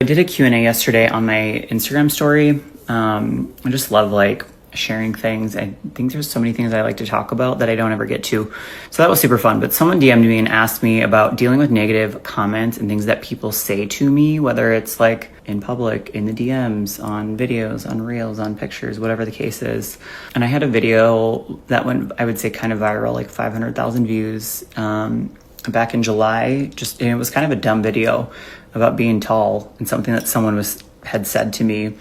I did a Q&A yesterday on my Instagram story. I just love sharing things. I think there's so many things I like to talk about that I don't ever get to. So that was super fun. But someone DM'd me and asked me about dealing with negative comments and things that people say to me, whether it's like in public, in the DMs, on videos, on reels, on pictures, whatever the case is. And I had a video that went, I would say, kind of viral, like 500,000 views back in July. And it was kind of a dumb video about being tall and something that someone had said to me.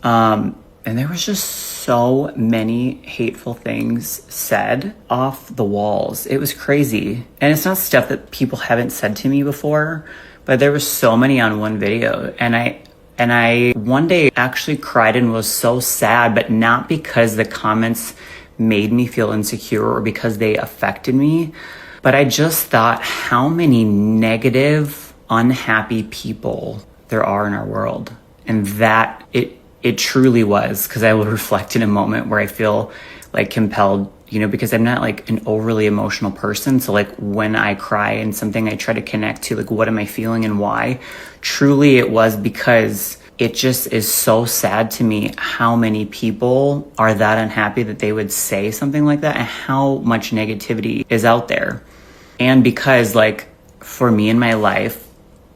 And there was just so many hateful things said off the walls. It was crazy. And it's not stuff that people haven't said to me before, but there was so many on one video. And I one day actually cried and was so sad, but not because the comments made me feel insecure or because they affected me, but I just thought how many negative, unhappy people there are in our world. And that it truly was, because I will reflect in a moment where I feel like compelled, because I'm not like an overly emotional person. So like when I cry and something, I try to connect to like, what am I feeling and why? Truly it was because it just is so sad to me how many people are that unhappy that they would say something like that and how much negativity is out there. And because for me in my life,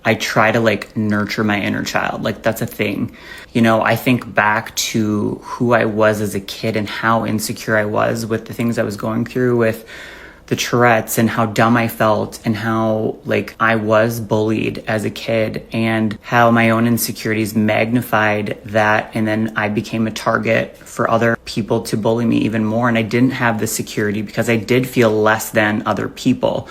I try to nurture my inner child. That's a thing. I think back to who I was as a kid and how insecure I was with the things I was going through with the Tourette's and how dumb I felt and how I was bullied as a kid and how my own insecurities magnified that. And then I became a target for other people to bully me even more. And I didn't have the security because I did feel less than other people.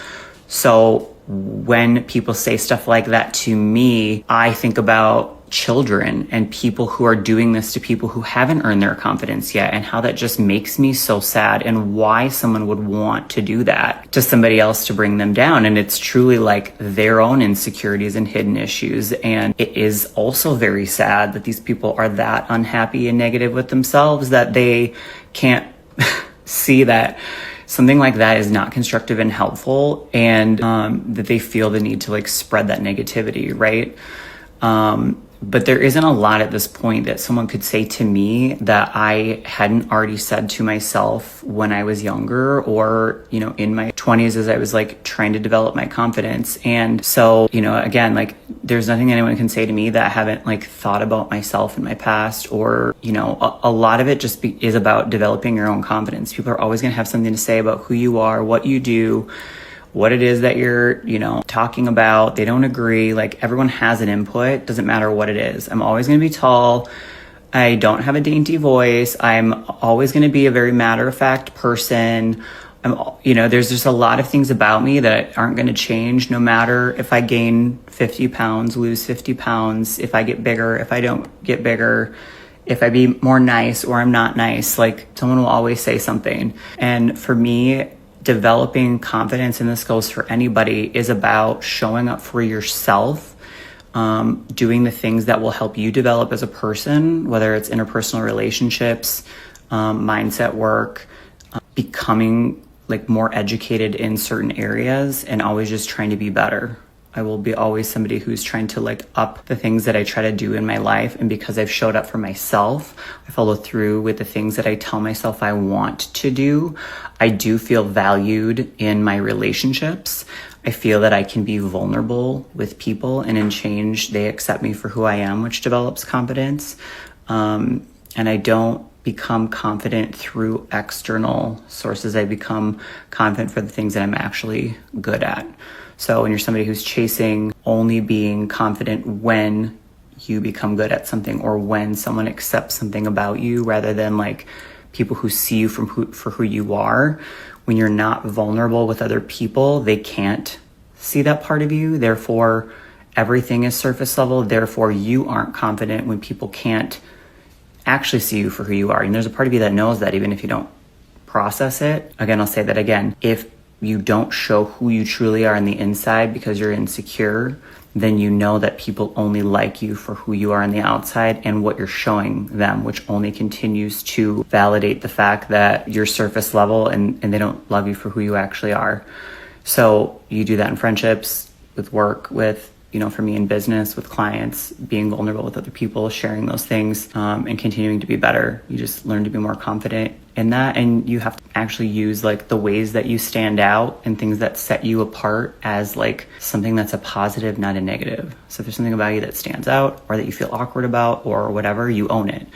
So when people say stuff like that to me, I think about children and people who are doing this to people who haven't earned their confidence yet, and how that just makes me so sad, and why someone would want to do that to somebody else to bring them down. And it's truly their own insecurities and hidden issues. And it is also very sad that these people are that unhappy and negative with themselves that they can't see that something like that is not constructive and helpful, and that they feel the need to spread that negativity, right? But there isn't a lot at this point that someone could say to me that I hadn't already said to myself when I was younger, or, in my 20s as I was trying to develop my confidence. And so, again, there's nothing anyone can say to me that I haven't thought about myself in my past, or, a lot of it just is about developing your own confidence. People are always going to have something to say about who you are, what you do, what it is that you're, talking about. They don't agree. Everyone has an input. Doesn't matter what it is. I'm always going to be tall. I don't have a dainty voice. I'm always going to be a very matter-of-fact person. There's just a lot of things about me that aren't going to change, no matter if I gain 50 pounds, lose 50 pounds, if I get bigger, if I don't get bigger, if I be more nice or I'm not nice. Someone will always say something. And for me, developing confidence, and this goes for anybody, is about showing up for yourself, doing the things that will help you develop as a person, whether it's interpersonal relationships, mindset work, becoming more educated in certain areas, and always just trying to be better. I will be always somebody who's trying to up the things that I try to do in my life. And because I've showed up for myself, I follow through with the things that I tell myself I want to do. I do feel valued in my relationships. I feel that I can be vulnerable with people, and in change, they accept me for who I am, which develops confidence. And I don't become confident through external sources. I become confident for the things that I'm actually good at. So when you're somebody who's chasing only being confident when you become good at something, or when someone accepts something about you, rather than people who see you for who you are, when you're not vulnerable with other people, they can't see that part of you. Therefore, everything is surface level. Therefore, you aren't confident when people can't actually see you for who you are. And there's a part of you that knows that, even if you don't process it. Again, I'll say that again. If you don't show who you truly are on the inside because you're insecure, then you know that people only like you for who you are on the outside and what you're showing them, which only continues to validate the fact that you're surface level and they don't love you for who you actually are. So you do that in friendships, with work, with you know, for me in business with clients, being vulnerable with other people, sharing those things, and continuing to be better. You just learn to be more confident in that. And you have to actually use like the ways that you stand out and things that set you apart as like something that's a positive, not a negative. So if there's something about you that stands out or that you feel awkward about or whatever, you own it.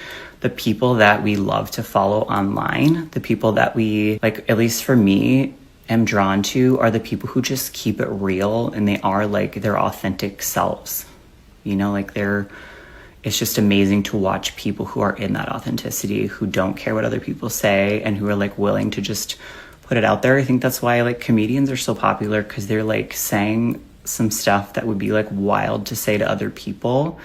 The people that we love to follow online, the people that we, like, at least for me, am drawn to are the people who just keep it real and they are like their authentic selves. You know, like it's just amazing to watch people who are in that authenticity, who don't care what other people say and who are like willing to just put it out there. I think that's why like comedians are so popular, because they're like saying some stuff that would be like wild to say to other people.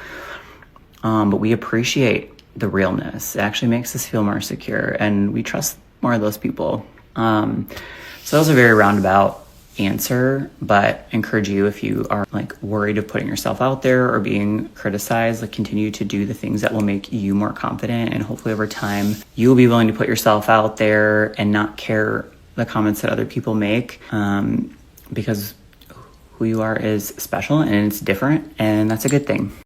But we appreciate the realness. It actually makes us feel more secure and we trust more of those people. So that was a very roundabout answer, but encourage you, if you are like worried of putting yourself out there or being criticized, like continue to do the things that will make you more confident, and hopefully over time you will be willing to put yourself out there and not care the comments that other people make, because who you are is special and it's different, and that's a good thing.